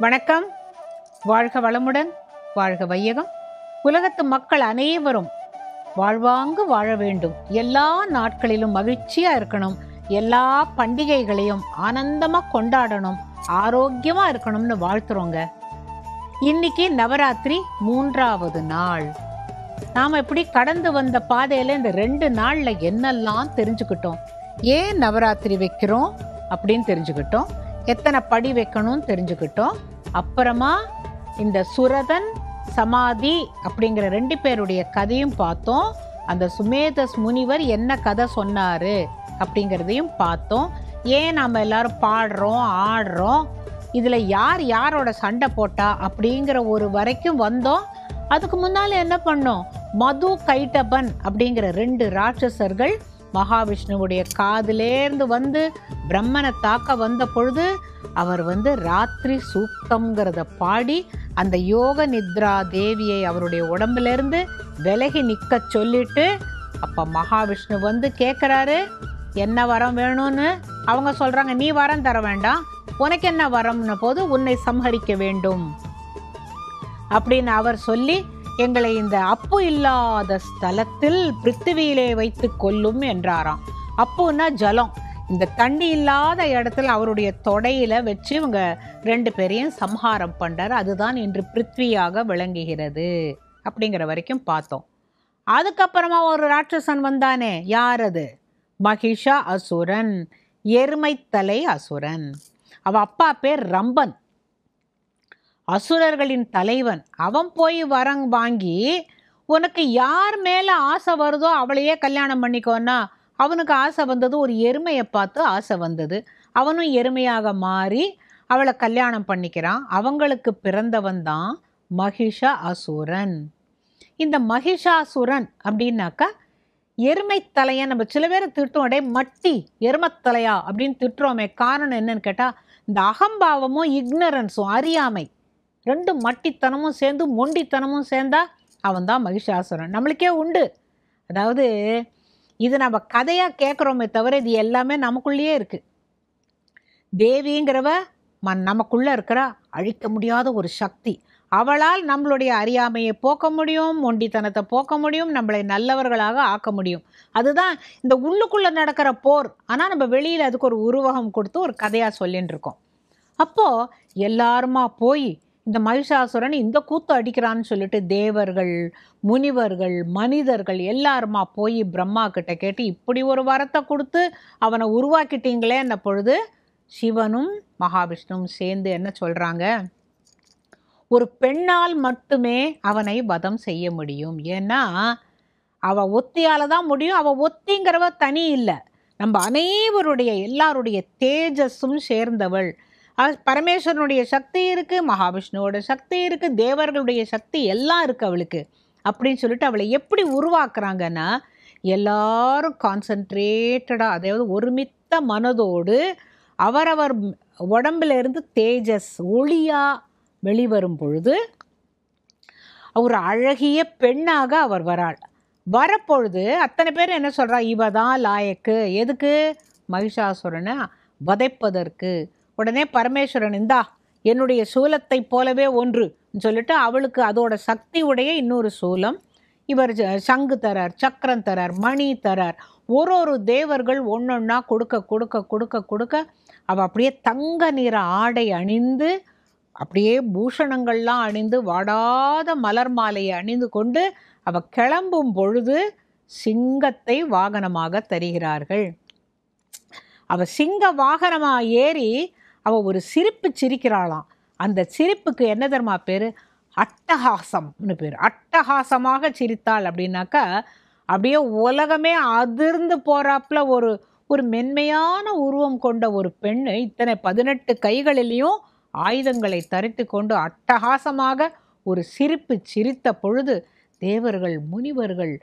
வணக்கம். வாழ்க வளமுடன், வாழ்க வையகம். உலகத்து மக்கள் அனைவரும் வாழ்வாங்கு வாழ வேண்டும். எல்லா நாட்களிலும் மகிழ்ச்சியா இருக்கணும். எல்லா பண்டிகைகளையும் ஆனந்தமா கொண்டாடணும். ஆரோக்கியமா இருக்கணும்னு வாழ்த்துறோங்க. இன்னைக்கு நவராத்திரி 3வது நாள். நாம இப்படி கடந்து வந்த பாதையில இந்த 2 நாள்ல என்னெல்லாம் தெரிஞ்சுக்கிட்டோம், ஏன் நவராத்திரி வைக்கிறோம் அப்படின்னு தெரிஞ்சுக்கிட்டோம், எத்தனை படி வைக்கணும்னு தெரிஞ்சுக்கிட்டோம். அப்புறமா இந்த சுரதன் சமாதி அப்படிங்கிற 2 பேருடைய கதையும் பார்த்தோம். அந்த சுமேதஸ் முனிவர் என்ன கதை சொன்னாரு அப்படிங்கிறதையும் பார்த்தோம். ஏன் நாம் எல்லாரும் பாடுறோம் ஆடுறோம், இதில் யார் யாரோட சண்டை போட்டா அப்படிங்கிற ஒரு வரைக்கும் வந்தோம். அதுக்கு முன்னால் என்ன பண்ணோம், மது கைட்டபன் அப்படிங்கிற 2 ராட்சசர்கள் மகாவிஷ்ணுவுடைய காதிலேருந்து வந்து பிரம்மனை தாக்க வந்த பொழுது அவர் ராத்திரி சூக்தம்ங்கிறத பாடி அந்த யோக நித்ரா தேவியை அவருடைய உடம்புலேருந்து விலகி நிற்க சொல்லிட்டு, அப்போ மகாவிஷ்ணு கேட்குறாரு என்ன வரம் வேணும்னு. அவங்க சொல்கிறாங்க, நீ வரம் தர வேண்டாம், உனக்கு என்ன வரம்னு போது உன்னை சம்ஹரிக்க வேண்டும் அப்படின்னு அவர் சொல்லி, எங்களை இந்த அப்பு இல்லாத ஸ்தலத்தில் பிருத்திவியிலே வைத்து கொல்லும் என்றாராம். அப்புன்னா ஜலம். இந்த தண்ணி இல்லாத இடத்துல அவருடைய தொடையில வச்சு இவங்க 2 பேரையும் சம்ஹாரம் பண்றாரு. அதுதான் இன்று பிருத்வியாக விளங்குகிறது அப்படிங்கிற வரைக்கும் பார்த்தோம். அதுக்கப்புறமா ஒரு ராட்சசன் வந்தானே, யார் அது? மகிஷா அசுரன், எருமைத்தலை அசுரன். அவ அப்பா பேர் ரம்பன், அசுரர்களின் தலைவன். அவன் போய் வரம் வாங்கி, உனக்கு யார் மேலே ஆசை வருதோ அவளையே கல்யாணம் பண்ணிக்கோன்னா, அவனுக்கு ஆசை வந்தது ஒரு எருமையை பார்த்து ஆசை வந்தது. அவனும் எருமையாக மாறி அவளை கல்யாணம் பண்ணிக்கிறான். அவங்களுக்கு பிறந்தவன் தான் மகிஷா அசுரன். இந்த மகிஷாசுரன் அப்படின்னாக்கா எருமைத்தலையன். நம்ம சில பேரை திட்டுவோம், அடே மட்டி எருமத்தலையா அப்படின்னு திட்டுறோமே. காரணம் என்னன்னு கேட்டால், இந்த அகம்பாவமும் இக்னரன்ஸும், அறியாமை, 2 மட்டித்தனமும் சேர்ந்து மொண்டித்தனமும் சேர்ந்தா அவன் தான் மகிஷாசுரன். நம்மளுக்கே உண்டு. அதாவது இது நம்ம கதையாக கேட்குறோமே தவிர இது எல்லாமே நமக்குள்ளேயே இருக்குது. தேவிங்கிறவ நமக்குள்ளே இருக்கிற அழிக்க முடியாத ஒரு சக்தி. அவளால் நம்மளுடைய அறியாமையை போக்க முடியும், மொண்டித்தனத்தை போக்க முடியும், நம்மளை நல்லவர்களாக ஆக்க முடியும். அதுதான் இந்த உள்ளுக்குள்ளே நடக்கிற போர். ஆனால் நம்ம வெளியில் அதுக்கு ஒரு உருவகம் கொடுத்து ஒரு கதையாக சொல்லின்னு இருக்கோம். அப்போது எல்லாருமா போய் இந்த மகிஷாசுரன் இந்த கூத்து அடிக்கிறான்னு சொல்லிட்டு தேவர்கள், முனிவர்கள், மனிதர்கள் எல்லாருமா போய் பிரம்மா கிட்ட கேட்டு, இப்படி ஒரு வரத்தை கொடுத்து அவனை உருவாக்கிட்டீங்களே என்ன பொழுது சிவனும் மகாவிஷ்ணுவும் சேர்ந்து என்ன சொல்கிறாங்க, ஒரு பெண்ணால் மட்டுமே அவனை வதம் செய்ய முடியும். ஏன்னா அவள் ஒத்தியால் தான் முடியும். அவள் ஒத்திங்கிறவ தனி இல்லை, நம்ம அனைவருடைய எல்லாருடைய தேஜஸும் சேர்ந்தவள். பரமேஸ்வரனுடைய சக்தி இருக்குது, மகாவிஷ்ணுவோட சக்தி இருக்குது, தேவர்களுடைய சக்தி எல்லாம் இருக்குது அவளுக்கு. அப்படின்னு சொல்லிட்டு அவளை எப்படி உருவாக்குறாங்கன்னா, எல்லாரும் கான்சன்ட்ரேட்டடாக, அதாவது ஒருமித்த மனதோடு அவரவர் உடம்புல இருந்து தேஜஸ் ஒளியாக வெளிவரும் பொழுது ஒரு அழகிய பெண்ணாக அவர் வராள். வரப்பொழுது அத்தனை பேர் என்ன சொல்கிறா, இவ தான் லாயக்கு. எதுக்கு? மகிஷாசுரனை வதைப்பதற்கு. உடனே பரமேஸ்வரன், இந்தா என்னுடைய சூலத்தை போலவே ஒன்று சொல்லிட்டு அவளுக்கு அதோட சக்தி உடைய இன்னொரு சூலம். இவர் சங்கு தரார், சக்கரம் தரார், மணி தரார். ஒரு தேவர்கள் ஒன்றொன்னா கொடுக்க கொடுக்க கொடுக்க கொடுக்க அவள் அப்படியே தங்க நிற ஆடை அணிந்து, அப்படியே பூஷணங்கள்லாம் அணிந்து, வாடாத மலர் மாலையை அணிந்து கொண்டு அவள் கிளம்பும் பொழுது சிங்கத்தை வாகனமாக தருகிறார்கள். அவள் சிங்க வாகனமாக ஏறி அவள் ஒரு சிரிப்பு சிரிக்கிறாளாம். அந்த சிரிப்புக்கு என்ன தெரியுமா பேர்? அட்டகாசம்னு பேர். அட்டகாசமாக சிரித்தாள் அப்படின்னாக்கா அப்படியே உலகமே அதிர்ந்து போகிறாப்புல ஒரு மென்மையான உருவம் கொண்ட ஒரு பெண். இத்தனை 18 கைகளிலையும் ஆயுதங்களை தரித்து கொண்டு அட்டகாசமாக ஒரு சிரிப்பு சிரித்த பொழுது தேவர்கள், முனிவர்கள்,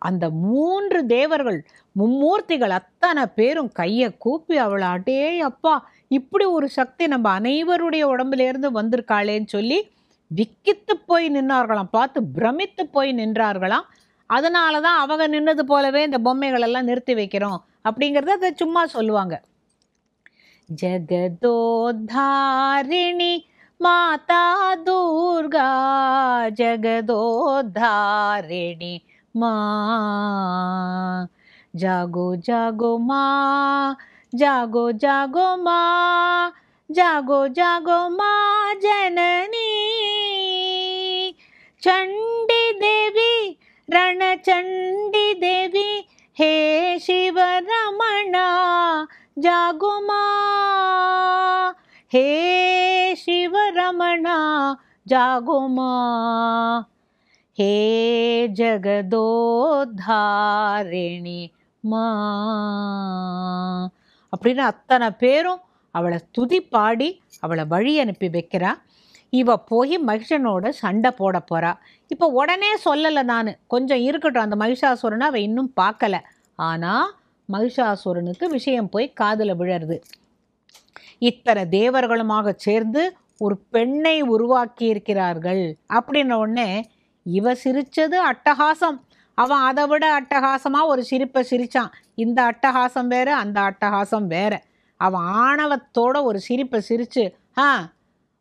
அந்த 3 தேவர்கள், மும்மூர்த்திகள் அத்தனை பேரும் கையை கூப்பி அவளை, அடே அப்பா, இப்படி ஒரு சக்தி நம்ம அனைவருடைய உடம்புலேருந்து வந்திருக்காளேன்னு சொல்லி விக்கித்து போய் நின்றார்களாம். பார்த்து பிரமித்து போய் நின்றார்களாம். அதனால தான் அவங்க நின்னது போலவே இந்த பொம்மைகளெல்லாம் நிறுத்தி வைக்கிறோம் அப்படிங்கிறத அதை சும்மா சொல்லுவாங்க. ஜகதோத்தாரிணி माता दुर्गा जगदोद्धारिणी माँ। जागो जागो माँ, जागो जागो माँ, जागो जागो माँ जननी। चंडी देवी रणचंडी देवी हे शिव रमणा जागो माँ, हे शिव रमणा जागो माँ, हे ஜகதோத்தாரிணி மா அப்படின்னு அத்தனை பேரும் அவளை துதி பாடி அவளை வழி அனுப்பி வைக்கிறா. இவ போய் மகிஷனோட சண்டை போட போறா. இப்போ உடனே சொல்லலை, நான் கொஞ்சம் இருக்கட்டும், அந்த மகிஷாசுரனை அவள் இன்னும் பார்க்கல. ஆனால் மகிஷாசுரனுக்கு விஷயம் போய் காதில் விழருது. இத்தனை தேவர்களுமாக சேர்ந்து ஒரு பெண்ணை உருவாக்கி இருக்கிறார்கள் அப்படின்ன உடனே இவ சிரிச்சது அட்டகாசம். அவன் அதை விட அட்டகாசமாக ஒரு சிரிப்பை சிரித்தான். இந்த அட்டகாசம் வேற, அந்த அட்டகாசம் வேற. அவன் ஆணவத்தோட ஒரு சிரிப்பை சிரித்து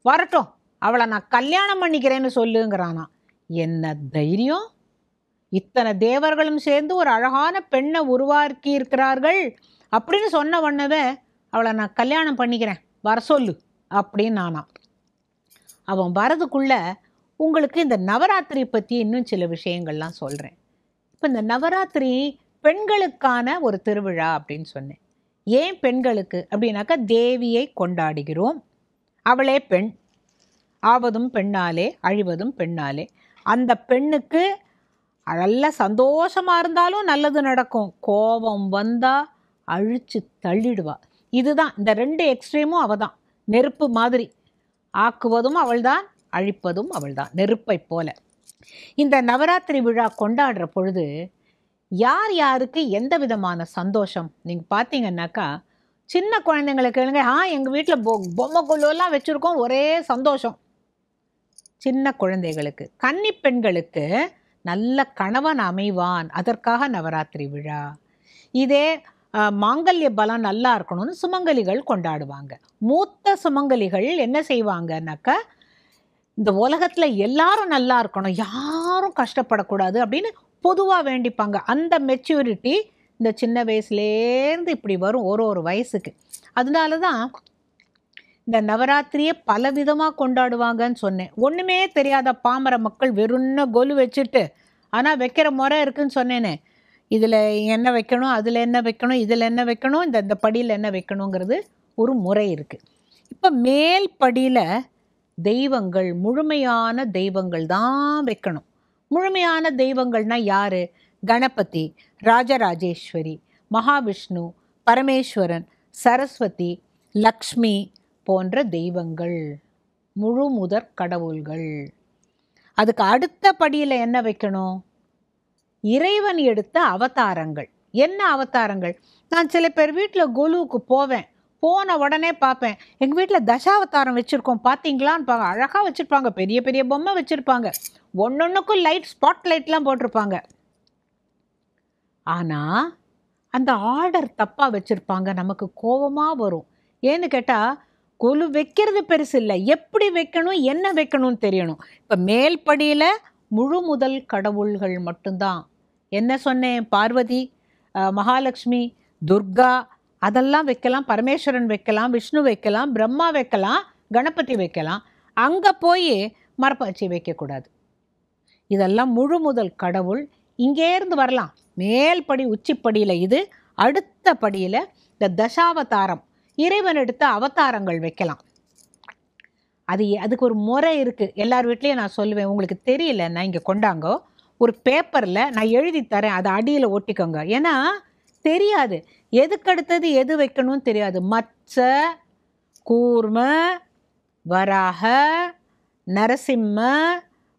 வரட்டும், அவளை நான் கல்யாணம் பண்ணிக்கிறேன்னு சொல்லுங்கிறானா. என்ன தைரியம்! இத்தனை தேவர்களும் சேர்ந்து ஒரு அழகான பெண்ணை உருவாக்கி இருக்கிறார்கள் அப்படின்னு சொன்ன உடனே அவளை நான் கல்யாணம் பண்ணிக்கிறேன், வர சொல்லு அப்படின்னு நானா. அவன் வரதுக்குள்ள உங்களுக்கு இந்த நவராத்திரி பற்றி இன்னும் சில விஷயங்கள்லாம் சொல்கிறேன். இப்போ இந்த நவராத்திரி பெண்களுக்கான ஒரு திருவிழா அப்படின்னு சொன்னேன். ஏன் பெண்களுக்கு அப்படின்னாக்கா, தேவியை கொண்டாடுகிறோம், அவளே பெண், ஆவதும் பெண்ணாலே அழிவதும் பெண்ணாலே. அந்த பெண்ணுக்கு நல்ல சந்தோஷமாக இருந்தாலும் நல்லது நடக்கும், கோபம் வந்தால் அழிச்சு தள்ளிடுவா. இதுதான் இந்த ரெண்டு எக்ஸ்ட்ரீமும் அவள் தான். நெருப்பு மாதிரி, ஆக்குவதும் அவள்தான், அழிப்பதும் அவள்தான், நெருப்பை போல. இந்த நவராத்திரி விழா கொண்டாடுற பொழுது யார் யாருக்கு எந்த விதமான சந்தோஷம் நீங்கள் பார்த்தீங்கன்னாக்கா, சின்ன குழந்தைங்களுக்கு கேளுங்க, எங்கள் வீட்டில் பொம்மை கொள்ளுவெல்லாம் வச்சுருக்கோம், ஒரே சந்தோஷம். சின்ன குழந்தைகளுக்கு. கன்னி பெண்களுக்கு நல்ல கணவன் அமைவான், அதற்காக நவராத்திரி விழா. இதே மாங்கல்ய பலம் நல்லா இருக்கணும்னு சுமங்கலிகள் கொண்டாடுவாங்க. மூத்த சுமங்கலிகள் என்ன செய்வாங்கன்னாக்கா, இந்த உலகத்தில் எல்லாரும் நல்லா இருக்கணும், யாரும் கஷ்டப்படக்கூடாது அப்படின்னு பொதுவாக வேண்டிப்பாங்க. அந்த மெச்சூரிட்டி இந்த சின்ன வயசுலேருந்து இப்படி வரும் ஒரு ஒரு வயசுக்கு. அதனால தான் இந்த நவராத்திரியை பலவிதமாக கொண்டாடுவாங்கன்னு சொன்னேன். ஒன்றுமே தெரியாத பாமர மக்கள் வெறும்ன கொலு வச்சுட்டு, ஆனால் வைக்கிற முறை இருக்குதுன்னு சொன்னேனே, இதில் என்ன வைக்கணும், அதில் என்ன வைக்கணும், இதில் என்ன வைக்கணும், இந்த படியில் என்ன வைக்கணுங்கிறது ஒரு முறை இருக்குது. இப்போ மேல் படியில் தெய்வங்கள், முழுமையான தெய்வங்கள் தான் வைக்கணும். முழுமையான தெய்வங்கள்னால் யார்? கணபதி, ராஜராஜேஸ்வரி, மகாவிஷ்ணு, பரமேஸ்வரன், சரஸ்வதி, லக்ஷ்மி போன்ற தெய்வங்கள் முழு முதற் கடவுள்கள். அதுக்கு அடுத்த படியில் என்ன வைக்கணும்? இறைவன் எடுத்த அவதாரங்கள். என்ன அவதாரங்கள்? நான் சில பேர் வீட்டில் கொலுவுக்கு போவேன், போன உடனே பார்ப்பேன், எங்கள் வீட்டில் தசாவதாரம் வச்சுருக்கோம் பார்த்தீங்களான்னு அழகாக வச்சுருப்பாங்க, பெரிய பெரிய பொம்மை வச்சுருப்பாங்க, ஒன்னொன்றுக்கும் லைட், ஸ்பாட் லைட்லாம் போட்டிருப்பாங்க. ஆனால் அந்த ஆர்டர் தப்பாக வச்சுருப்பாங்க. நமக்கு கோபமாக வரும். ஏன்னு கேட்டால், கொலு வைக்கிறது பெருசு இல்லை, எப்படி வைக்கணும், என்ன வைக்கணும்னு தெரியணும். இப்போ மேல் படியில் முழு முதல் கடவுள்கள் மட்டும்தான். என்ன சொன்னேன்? பார்வதி, மகாலட்சுமி, துர்கா அதெல்லாம் வைக்கலாம், பரமேஸ்வரன் வைக்கலாம், விஷ்ணு வைக்கலாம், பிரம்மா வைக்கலாம், கணபதி வைக்கலாம். அங்கே போய் மரப்பாச்சி வைக்கக்கூடாது. இதெல்லாம் முழு முதல் கடவுள். இங்கேருந்து வரலாம், மேல் படி உச்சிப்படியில் இது, அடுத்த படியில் இந்த தசாவதாரம், இறைவன் எடுத்த அவதாரங்கள் வைக்கலாம். அதுக்கு ஒரு முறை இருக்குது. எல்லார் வீட்லேயும் நான் சொல்லுவேன், உங்களுக்கு தெரியல, நான் இங்கே கொண்டாங்கோ, ஒரு பேப்பரில் நான் எழுதி தரேன், அதை அடியில் ஒட்டிக்கோங்க. ஏன்னா தெரியாது, எதுக்கடுத்தது எது வைக்கணும்னு தெரியாது. மத்ச, கூர்ம, வராக, நரசிம்ம,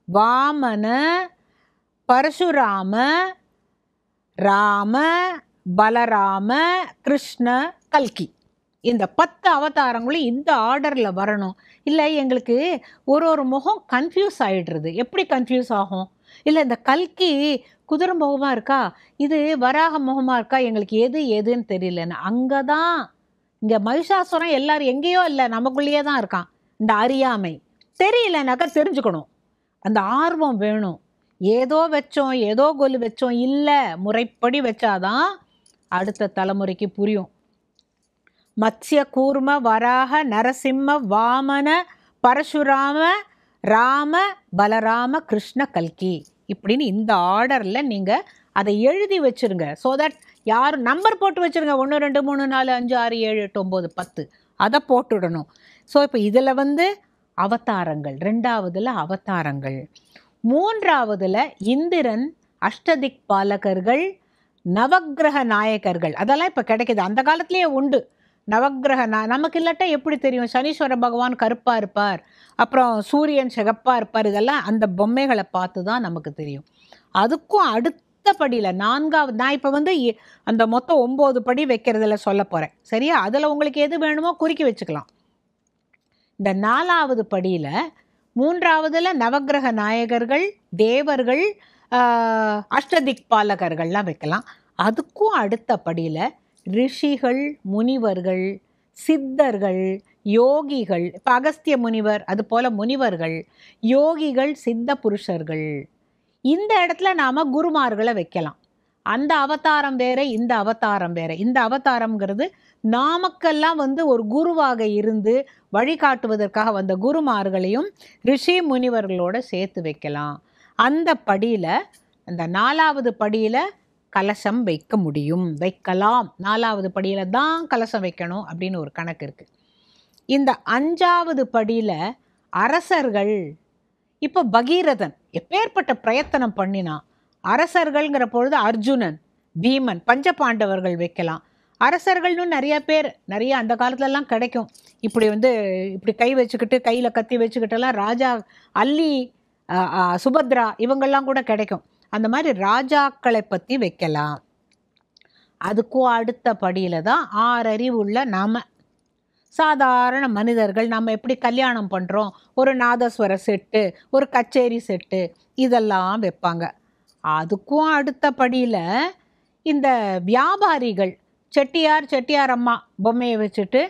வாமன, பரசுராம, ராம, பலராம, கிருஷ்ண, கல்கி, இந்த 10 அவதாரங்களும் இந்த ஆர்டரில் வரணும். இல்லை எங்களுக்கு ஒரு ஒரு முகம் கன்ஃபியூஸ் ஆகிடுறது. எப்படி கன்ஃபியூஸ் ஆகும்? இல்லை இந்த கல்கி குதிரை முகமாக இருக்கா, இது வராக முகமாக இருக்கா, எங்களுக்கு எதுன்னு தெரியலன்னு. அங்கே தான் இங்கே மகிஷாசுரன் எல்லாரும் எங்கேயோ இல்லை, நமக்குள்ளேயே தான் இருக்கான். இந்த அறியாமை, தெரியலனாக்கா தெரிஞ்சுக்கணும், அந்த ஆர்வம் வேணும். ஏதோ வச்சோம், ஏதோ கொலு வச்சோம் இல்லை, முறைப்படி வச்சாதான் அடுத்த தலைமுறைக்கு புரியும். மத்ஸ்ய கூர்ம வராக நரசிம்ம வாமன பரசுராம ராம பலராம கிருஷ்ண கல்கி இப்படின்னு இந்த ஆர்டரில் நீங்கள் அதை எழுதி வச்சுருங்க. ஸோ தட் யாரும் நம்பர் போட்டு வச்சுருங்க, 1 2 3 4 5 6 7 8 9 10 அதை போட்டுடணும். ஸோ இப்போ இதில் அவதாரங்கள், 2வதுல அவதாரங்கள், 3வதுல இந்திரன், அஷ்டதிக் பாலகர்கள், நவக்கிரக நாயகர்கள், அதெல்லாம் இப்போ கிடைக்கிது. அந்த காலத்திலேயே உண்டு நவக்கிரக. நமக்கு இல்லாட்டா எப்படி தெரியும்? சனீஸ்வர பகவான் கருப்பாக இருப்பார், அப்புறம் சூரியன் சிகப்பாக இருப்பார், இதெல்லாம் அந்த பொம்மைகளை பார்த்து தான் நமக்கு தெரியும். அதுக்கும் அடுத்த படியில் 4வது, நான் இப்போ அந்த மொத்தம் 9 படி வைக்கிறதுல சொல்ல போகிறேன், சரியா? அதில் உங்களுக்கு எது வேணுமோ குறுக்கி வச்சுக்கலாம். இந்த 4வது படியில் 3வதுல நவக்கிரக நாயகர்கள், தேவர்கள், அஷ்டதிக் பாலகர்கள்லாம் வைக்கலாம். அதுக்கும் அடுத்த படியில் ரிஷிகள், முனிவர்கள், சித்தர்கள், யோகிகள். இப்போ அகஸ்திய முனிவர், அது போல் முனிவர்கள், யோகிகள், சித்த புருஷர்கள். இந்த இடத்துல நாம் குருமார்களை வைக்கலாம். அந்த அவதாரம் வேற, இந்த அவதாரம் வேற. இந்த அவதாரம்ங்கிறது நாமக்கெல்லாம் ஒரு குருவாக இருந்து வழிகாட்டுவதற்காக வந்த குருமார்களையும் ரிஷி முனிவர்களோட சேர்த்து வைக்கலாம். அந்த படியில், அந்த 4வது படியில் கலசம் வைக்க முடியும், வைக்கலாம். 4வது படியில் தான் கலசம் வைக்கணும் அப்படின்னு ஒரு கணக்கு இருக்குது. இந்த 5வது படியில் அரசர்கள். இப்போ பகீரதன் எப்பேற்பட்ட பிரயத்தனம் பண்ணினா, அரசர்கள்ங்கிற பொழுது அர்ஜுனன், பீமன், பஞ்சபாண்டவர்கள் வைக்கலாம். அரசர்கள்னு நிறைய பேர், நிறைய அந்த காலத்துலலாம் கிடைக்கும். இப்படி இப்படி கை வச்சுக்கிட்டு, கையில் கத்தி வச்சுக்கிட்டெல்லாம் ராஜா, அல்லி, சுபத்ரா இவங்கெல்லாம் கூட கிடைக்கும். அந்த மாதிரி ராஜாக்களை பற்றி வைக்கலாம். அதுக்கும் அடுத்த படியில் தான் 6 அறிவுள்ள நாம சாதாரண மனிதர்கள் நம்ம எப்படி கல்யாணம் பண்ணுறோம், ஒரு நாதஸ்வர செட்டு, ஒரு கச்சேரி செட்டு, இதெல்லாம் வைப்பாங்க. அதுக்கும் அடுத்த படியில் இந்த வியாபாரிகள், செட்டியார் அம்மா பொம்மையை வச்சுட்டு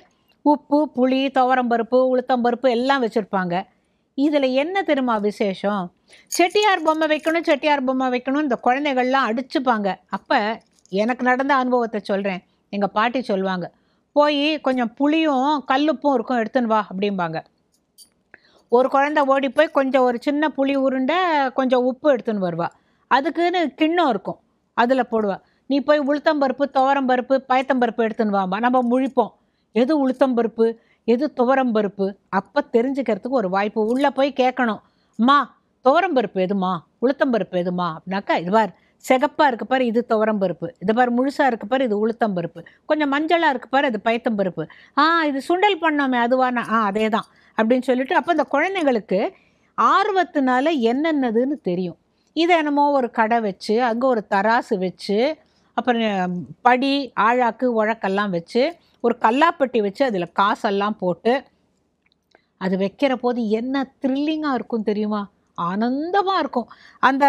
உப்பு, புளி, துவரம்பருப்பு, உளுத்தம்பருப்பு எல்லாம் வச்சுருப்பாங்க. இதில் என்ன தெரியுமா விசேஷம்? செட்டியார் பொம்மை வைக்கணும் இந்த குழந்தைகள்லாம் அடிச்சுப்பாங்க. அப்போ எனக்கு நடந்த அனுபவத்தை சொல்கிறேன். எங்கள் பாட்டி சொல்லுவாங்க, போய் கொஞ்சம் புளியும் கல்லுப்பும் இருக்கும் எடுத்துன்னு வா அப்படிம்பாங்க. ஒரு குழந்தை ஓடி போய் கொஞ்சம் ஒரு சின்ன புளி உருண்டை, கொஞ்சம் உப்பு எடுத்துன்னு வருவா. அதுக்குன்னு கிண்ணம் இருக்கும், அதில் போடுவா. நீ போய் உளுத்தம்பருப்பு, துவரம்பருப்பு, பயத்தம்பருப்பு எடுத்துன்னு வாம்பா. நம்ம முழிப்போம், எது உளுத்தம்பருப்பு, எது துவரம்பருப்பு? அப்போ தெரிஞ்சுக்கிறதுக்கு ஒரு வாய்ப்பு. உள்ளே போய் கேட்கணும், அம்மா துவரம்பருப்பு எதுமா, உளுத்தம்பருப்பு எதுமா அப்படின்னாக்கா, இது பார் சிகப்பாக இருக்கு பாரு, இது துவரம்பருப்பு. இது பார் முழுசாக இருக்கு பாரு, இது உளுத்தம்பருப்பு. கொஞ்சம் மஞ்சளாக இருக்கு பாரு, அது பயத்தம்பருப்பு. இது சுண்டல் பண்ணோமே அதுவானா, அதே தான் அப்படின்னு சொல்லிட்டு, அப்போ இந்த குழந்தைங்களுக்கு ஆர்வத்தினால என்னென்னதுன்னு தெரியும். இதை என்னமோ ஒரு கடை வச்சு, அங்கே ஒரு தராசு வச்சு, அப்புறம் படி, ஆழாக்கு, உழக்கெல்லாம் வச்சு, ஒரு கல்லாப்பட்டி வச்சு அதில் காசெல்லாம் போட்டு அது வைக்கிற போது என்ன த்ரில்லிங்காக இருக்கும் தெரியுமா? ஆனந்தமாக இருக்கும். அந்த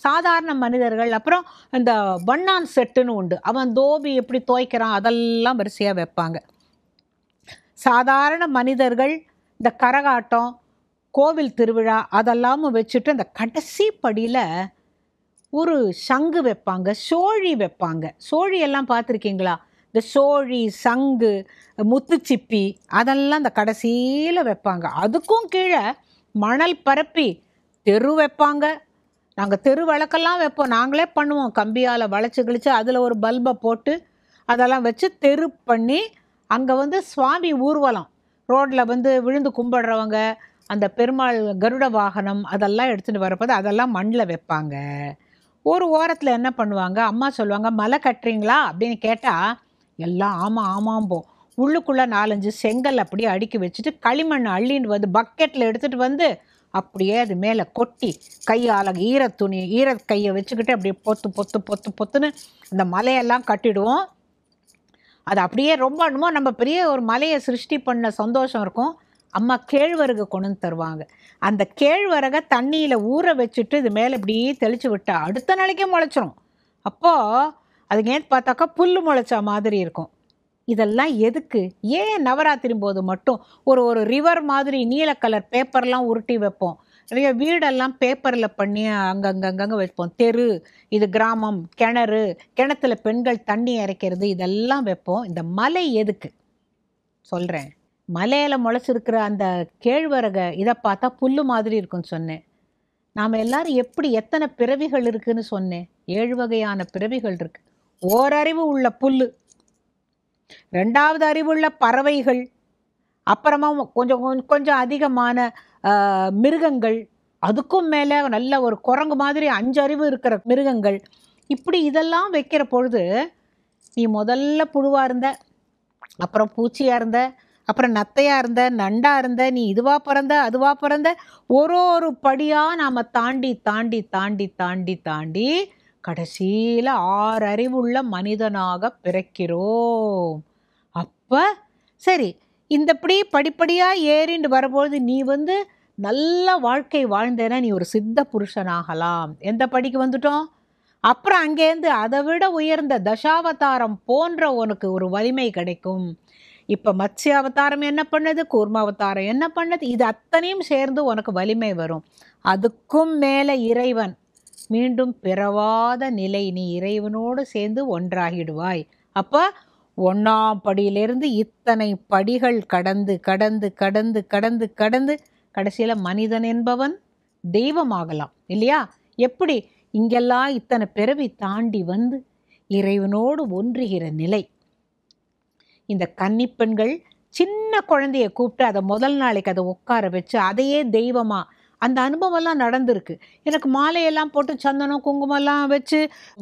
சாதாரண மனிதர்கள், அப்புறம் இந்த வண்ணான் செட்டுன்னு உண்டு, அவன் தோபி எப்படி துவைக்கிறான் அதெல்லாம் வரிசையாக வைப்பாங்க. சாதாரண மனிதர்கள் இந்த கரகாட்டம், கோவில் திருவிழா அதெல்லாம் வச்சுட்டு, அந்த கடைசி படியில் ஒரு சங்கு வைப்பாங்க, சோழி வைப்பாங்க. சோழி எல்லாம் பார்த்துருக்கீங்களா? இந்த சோழி, சங்கு, முத்துச்சிப்பி அதெல்லாம் இந்த கடைசியில் வைப்பாங்க. அதுக்கும் கீழே மணல் பரப்பி தெரு வைப்பாங்க. நாங்கள் தெரு விளக்கெல்லாம் வைப்போம், நாங்களே பண்ணுவோம். கம்பியால் வளைச்சி கிழிச்சு அதில் ஒரு பல்பை போட்டு அதெல்லாம் வச்சு தெரு பண்ணி, அங்கே சுவாமி ஊர்வலம், ரோட்டில் விழுந்து கும்பிடுறவங்க, அந்த பெருமாள் கருட வாகனம் அதெல்லாம் எடுத்துகிட்டு வரப்போது அதெல்லாம் மண்ணில் வைப்பாங்க. ஒரு ஓரத்தில் என்ன பண்ணுவாங்க, அம்மா சொல்லுவாங்க, மலை கட்டுறீங்களா அப்படின்னு கேட்டால் எல்லாம் ஆமாம்போம். உள்ளுக்குள்ளே 4-5 செங்கல் அப்படியே அடுக்கி வச்சுட்டு களிமண் அள்ளின்னு பக்கெட்டில் எடுத்துகிட்டு அப்படியே அது மேலே கொட்டி, கையால் ஈரத்துணி, கையை வச்சுக்கிட்டு அப்படியே பொத்துன்னு அந்த மலையெல்லாம் கட்டிடுவோம். அது அப்படியே ரொம்ப என்னமோ நம்ம பெரிய ஒரு மலையை சிருஷ்டி பண்ண சந்தோஷம் இருக்கும். அம்மா கேழ்வரகு கொண்டு தருவாங்க. அந்த கேழ்வரகை தண்ணியில் ஊற வச்சுட்டு இது மேலே இப்படியே தெளித்து விட்டா அடுத்த நாளைக்கே முளைச்சிரும். அப்போது அதுக்கு ஏன் பார்த்தாக்கா புல் முளைச்சா மாதிரி இருக்கும். இதெல்லாம் எதுக்கு? ஏன் நவராத்திரி போது மட்டும் ஒரு ஒரு ரிவர் மாதிரி நீல கலர் பேப்பர்லாம் உருட்டி வைப்போம். நிறைய வீடெல்லாம் பேப்பரில் பண்ணி அங்கங்கங்க வைப்போம். தெரு, இது கிராமம், கிணறு, கிணத்துல பெண்கள் தண்ணி இறைக்கிறது, இதெல்லாம் வைப்போம். இந்த மலை எதுக்கு சொல்கிறேன். மலையில் முளைச்சிருக்கிற அந்த கேழ்வரகை இதை பார்த்தா புல்லு மாதிரி இருக்குன்னு சொன்னேன். நாம் எல்லாரும் எப்படி எத்தனை பிறவிகள் இருக்குன்னு சொன்னேன். 7 வகையான பிறவிகள் இருக்கு. ஓரறிவு உள்ள புல்லு, 2வது அறிவுள்ள பறவைகள், அப்புறமா கொஞ்சம் கொஞ்சம் அதிகமான மிருகங்கள், அதுக்கும் மேலே நல்ல ஒரு குரங்கு மாதிரி 5 அறிவு இருக்கிற மிருகங்கள். இப்படி இதெல்லாம் வைக்கிற பொழுது நீ முதல்ல புழுவாக இருந்த, அப்புறம் பூச்சியாக இருந்த, அப்புறம் நத்தையாக இருந்த, நண்டாக இருந்த, நீ இதுவாக பிறந்த அதுவாக பிறந்த, ஒரு படியாக நாம் தாண்டி தாண்டி தாண்டி தாண்டி தாண்டி கடைசியில் 6 அறிவுள்ள மனிதனாக பிறக்கிறோம். அப்போ சரி, இந்தப்படி படிப்படியாக ஏறிண்டு வரும்போது நீ நல்ல வாழ்க்கை வாழ்ந்தேன்னா நீ ஒரு சித்த புருஷனாகலாம். எந்த படிக்கு வந்துட்டோம்? அப்புறம் அங்கேருந்து அதை விட உயர்ந்த தசாவதாரம் போன்ற உனக்கு ஒரு வலிமை கிடைக்கும். இப்போ மத்ஸ்ய அவதாரம் என்ன பண்ணது, கூர்ம அவதாரம் என்ன பண்ணது, இது அத்தனையும் சேர்ந்து உனக்கு வலிமை வரும். அதுக்கும் மேலே இறைவன், மீண்டும் பிறவாத நிலை, நீ இறைவனோடு சேர்ந்து ஒன்றாகிடுவாய். அப்போ 1ஆம் படியிலிருந்து இத்தனை படிகள் கடந்து கடந்து கடந்து கடந்து கடந்து கடைசியில் மனிதன் என்பவன் தெய்வமாகலாம் இல்லையா? எப்படி? இங்கெல்லாம் இத்தனை பிறவி தாண்டி இறைவனோடு ஒன்றுகிற நிலை. இந்த கன்னிப்பெண்கள் சின்ன குழந்தைய கூப்பிட்டு அதை முதல் நாளைக்கு அதை உட்கார வச்சு அதையே தெய்வமாக, அந்த அனுபவம்லாம் நடந்திருக்கு. எனக்கு மாலையெல்லாம் போட்டு சந்தனம் குங்குமம்லாம் வச்சு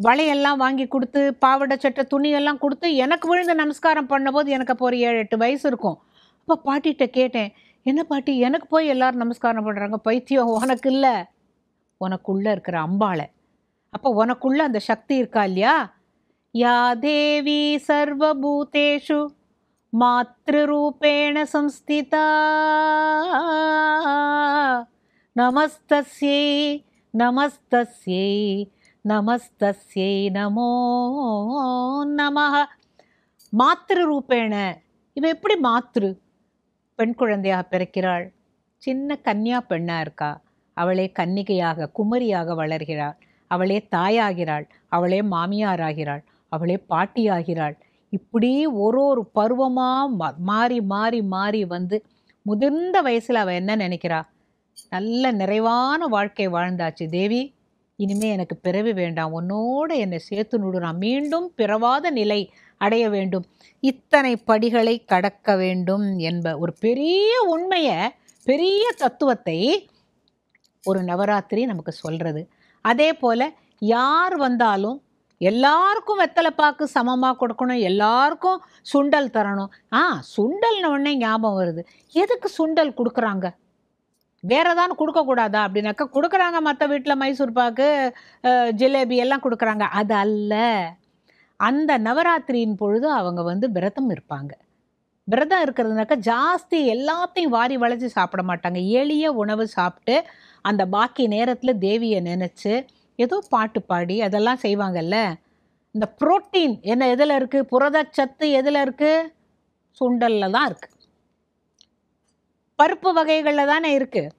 வளையெல்லாம் வாங்கி கொடுத்து பாவாடை சட்டை துணியெல்லாம் கொடுத்து எனக்கு விழுந்து நமஸ்காரம் பண்ணும்போது எனக்கு அப்போ ஒரு 7-8 வயசு இருக்கும். அப்போ பாட்டிகிட்ட கேட்டேன், என்ன பாட்டி எனக்கு போய் எல்லாரும் நமஸ்காரம் பண்ணுறாங்க? பைத்தியம், உனக்கு இல்லை, உனக்குள்ளே இருக்கிற அம்பாளை. அப்போ உனக்குள்ள அந்த சக்தி இருக்கா இல்லையா? யா தேவி சர்வபூதேஷு மாத்ருரூபேண சம்ஸ்திதா நமஸ்தஸ்யை நமஸ்தஸ்யை நமஸ்தஸ்யை நமோ நமஹ. மாத்ருரூபேண, இவ எப்படி மாத்ரு? பெண் குழந்தையாக பிறக்கிறாள். சின்ன கன்னியா பெண்ணாக இருக்கா. அவளே கன்னிகையாக குமரியாக வளர்கிறாள். அவளே தாயாகிறாள், அவளே மாமியாராகிறாள், அவளே பாட்டியாகிறாள். இப்படி ஒரு பருவமாக மாறி மாறி மாறி முதிர்ந்த வயசில் அவள் என்ன நினைக்கிறா? நல்ல நிறைவான வாழ்க்கை வாழ்ந்தாச்சு தேவி, இனிமே எனக்கு பிறவி வேண்டாம், உன்னோடு என்னை சேர்த்து நுடு, நான் மீண்டும் பிறவாத நிலை அடைய வேண்டும், இத்தனை படிகளை கடக்க வேண்டும் என்ப ஒரு பெரிய உண்மையை, பெரிய தத்துவத்தை ஒரு நவராத்திரி நமக்கு சொல்கிறது. அதே போல் யார் வந்தாலும் எல்லாருக்கும் வெத்தலை பாக்கு சமமாக கொடுக்கணும், எல்லாருக்கும் சுண்டல் தரணும். சுண்டல்னு உடனே ஞாபகம் வருது, எதுக்கு சுண்டல் கொடுக்குறாங்க? வேற ஏதாவது கொடுக்கக்கூடாதா அப்படின்னாக்கா கொடுக்குறாங்க. மற்ற வீட்டில் மைசூர் பாக்கு ஜிலேபி எல்லாம் கொடுக்குறாங்க. அது அல்ல. அந்த நவராத்திரியின் பொழுது அவங்க விரதம் இருப்பாங்க. விரதம் இருக்கிறதுனாக்கா ஜாஸ்தி எல்லாத்தையும் வாரி வளைச்சி சாப்பிட மாட்டாங்க. எளிய உணவு சாப்பிட்டு அந்த பாக்கி நேரத்தில் தேவியை நினச்சி ஏதோ பாட்டு பாடி அதெல்லாம் செய்வாங்கல்ல. இந்த புரோட்டீன் என்ன எதில் இருக்குது? புரதச்சத்து எதில் இருக்குது? சுண்டலில் தான் இருக்குது. பருப்பு வகைகளில் தானே இருக்குது.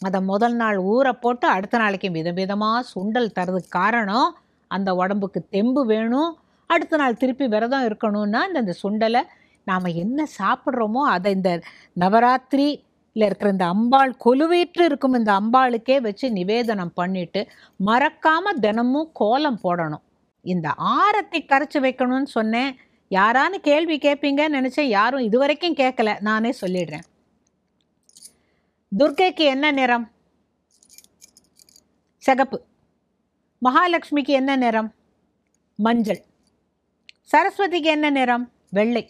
அதை முதல் நாள் ஊற போட்டு அடுத்த நாளைக்கு விதவிதமாக சுண்டல் தரதுக்கு காரணம் அந்த உடம்புக்கு தெம்பு வேணும். அடுத்த நாள் திருப்பி விரதம் இருக்கணும்னா இந்த சுண்டலை நாம் என்ன சாப்பிட்றோமோ அதை இந்த நவராத்திரியில் இருக்கிற இந்த அம்பாள் கொலுவீற்று இருக்கும் இந்த அம்பாளுக்கே வச்சு நிவேதனம் பண்ணிட்டு மறக்காமல் தினமும் கோலம் போடணும். இந்த ஆரத்தி கரைச்சி வைக்கணும்னு சொன்னேன். யாரான்னு கேள்வி கேட்பீங்கன்னு நினச்சேன், யாரும் இதுவரைக்கும் கேட்கல, நானே சொல்லிடுறேன். துர்க்கைக்கு என்ன நிறம்? சிகப்பு. மகாலட்சுமிக்கு என்ன நிறம்? மஞ்சள். சரஸ்வதிக்கு என்ன நிறம்? வெள்ளை.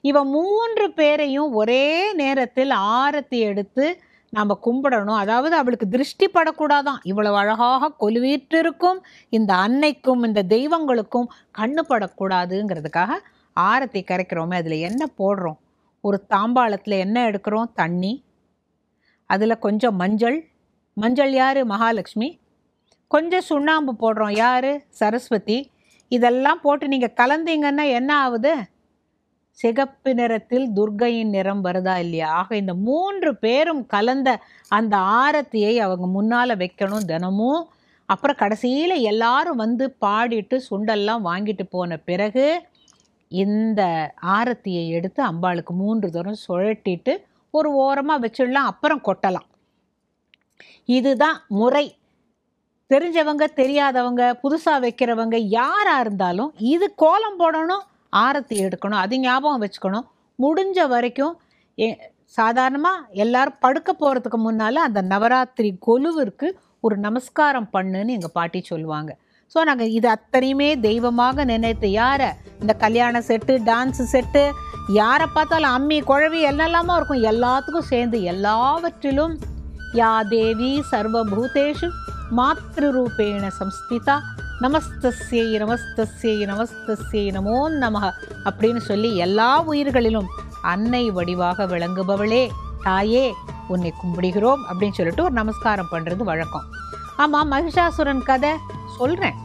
இவ 3 பேரையும் ஒரே நேரத்தில் ஆரத்தி எடுத்து நாம் கும்பிடணும். அதாவது அவளுக்கு திருஷ்டி படக்கூடாதான். இவ்வளவு அழகாக கொலுவீற்று இருக்கும் இந்த அன்னைக்கும் இந்த தெய்வங்களுக்கும் கண்ணு படக்கூடாதுங்கிறதுக்காக ஆரத்தி கரைக்கிறோமே. அதில் என்ன போடுறோம்? ஒரு தாம்பாளத்தில் என்ன எடுக்கிறோம்? தண்ணி. அதில் கொஞ்சம் மஞ்சள். மஞ்சள் யார்? மகாலட்சுமி. கொஞ்சம் சுண்ணாம்பு போடுறோம். யார்? சரஸ்வதி. இதெல்லாம் போட்டு நீங்கள் கலந்தீங்கன்னா என்ன ஆகுது? சிகப்பு நிறத்தில் துர்க்கையின் நிறம் வருதா இல்லையா? ஆக இந்த 3 பேரும் கலந்த அந்த ஆரத்தியை அவங்க முன்னால் வைக்கணும் தினமும். அப்புறம் கடைசியில் எல்லாரும் வந்து பாடிட்டு சுண்டெல்லாம் வாங்கிட்டு போன பிறகு இந்த ஆரத்தியை எடுத்து அம்பாளுக்கு 3 தரம் சுழட்டிட்டு ஒரு ஓரமாக வச்சிடலாம், அப்புறம் கொட்டலாம். இதுதான் முறை. தெரிஞ்சவங்க தெரியாதவங்க புதுசாக வைக்கிறவங்க யாராக இருந்தாலும் இது கோலம் போடணும், ஆரத்தி எடுக்கணும், அது ஞாபகம் வச்சுக்கணும். முடிஞ்ச வரைக்கும் சாதாரணமாக எல்லாரும் படுக்க போகிறதுக்கு முன்னால் அந்த நவராத்திரி கொலுவிற்கு ஒரு நமஸ்காரம் பண்ணுன்னு எங்கள் பாட்டி சொல்லுவாங்க. ஸோ நாங்கள் இது அத்தனையுமே தெய்வமாக நினைத்து யாரை இந்த கல்யாண செட்டு, டான்ஸு செட்டு, யாரை பார்த்தாலும் அம்மி குழவி என்னெல்லாமோ இருக்கும், எல்லாத்துக்கும் சேர்ந்து எல்லாவற்றிலும் யா தேவி சர்வபூதேஷு மாத்ருரூபேண சம்ஸ்திதா நமஸ்தஸ்யை நமஸ்தஸ்யை நமஸ்தஸ்யை நமோ நமஹ அப்படின்னு சொல்லி எல்லா உயிர்களிலும் அன்னை வடிவாக விளங்குபவளே தாயே உன்னை கும்பிடுகிறோம் அப்படின்னு சொல்லிட்டு ஒரு நமஸ்காரம் பண்ணுறது வழக்கம். ஆமாம், மகிஷாசுரன் கதை சொல்கிறேன்.